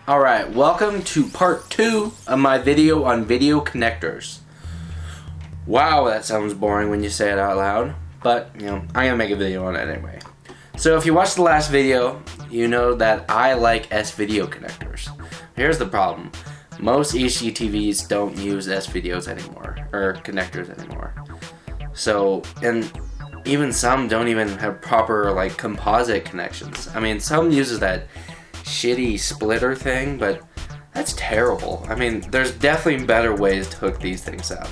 Alright, welcome to part 2 of my video on video connectors. Wow, that sounds boring when you say it out loud, but you know, I'm gonna make a video on it anyway. So if you watched the last video, you know that I like S-video connectors. Here's the problem. Most HDTVs don't use S-videos anymore, or connectors anymore. So, and even some don't even have proper like composite connections. I mean, some uses that shitty splitter thing, but that's terrible. I mean, there's definitely better ways to hook these things up.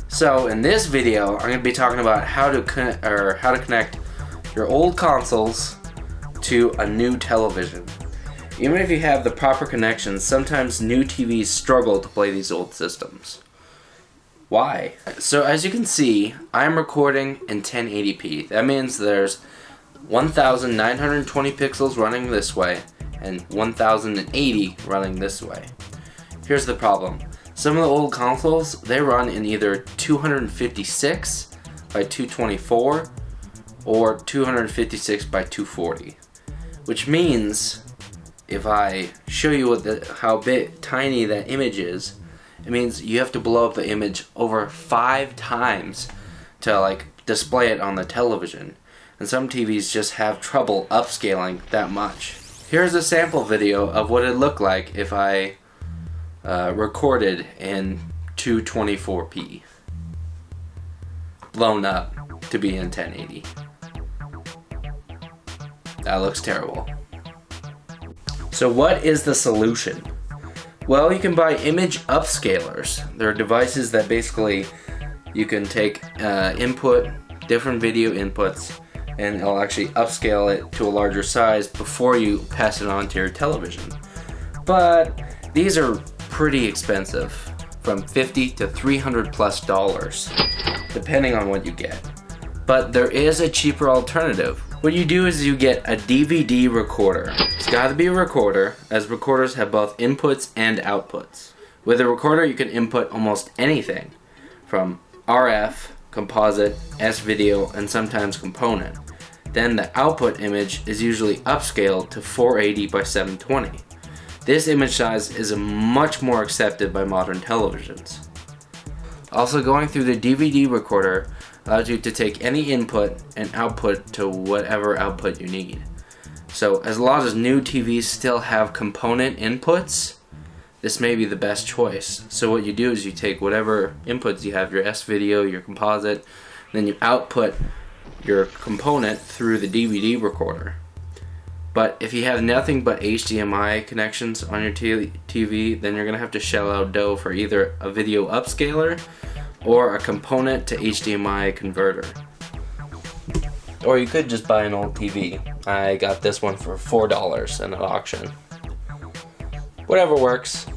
So in this video, I'm going to be talking about how to connect your old consoles to a new television. Even if you have the proper connections, sometimes new TVs struggle to play these old systems. Why? So as you can see, I'm recording in 1080p. That means there's 1920 pixels running this way and 1080 running this way. Here's the problem. Some of the old consoles, they run in either 256 by 224 or 256 by 240. Which means, if I show you how tiny that image is, it means you have to blow up the image over 5 times to like display it on the television. And some TVs just have trouble upscaling that much. Here's a sample video of what it looked like if I recorded in 224p. Blown up to be in 1080. That looks terrible. So what is the solution? Well, you can buy image upscalers. They're devices that basically you can take different video inputs, and it'll actually upscale it to a larger size before you pass it on to your television. But these are pretty expensive, from $50 to $300+, depending on what you get. But there is a cheaper alternative. What you do is you get a DVD recorder. It's gotta be a recorder, as recorders have both inputs and outputs. With a recorder you can input almost anything, from RF, composite, S-video, and sometimes component. Then the output image is usually upscaled to 480 by 720. This image size is much more accepted by modern televisions. Also, going through the DVD recorder allows you to take any input and output to whatever output you need. So as long as new TVs still have component inputs, this may be the best choice. So what you do is you take whatever inputs you have, your S-video, your composite, then you output your component through the DVD recorder. But if you have nothing but HDMI connections on your TV, then you're going to have to shell out dough for either a video upscaler or a component to HDMI converter. Or you could just buy an old TV. I got this one for $4 in an auction. Whatever works.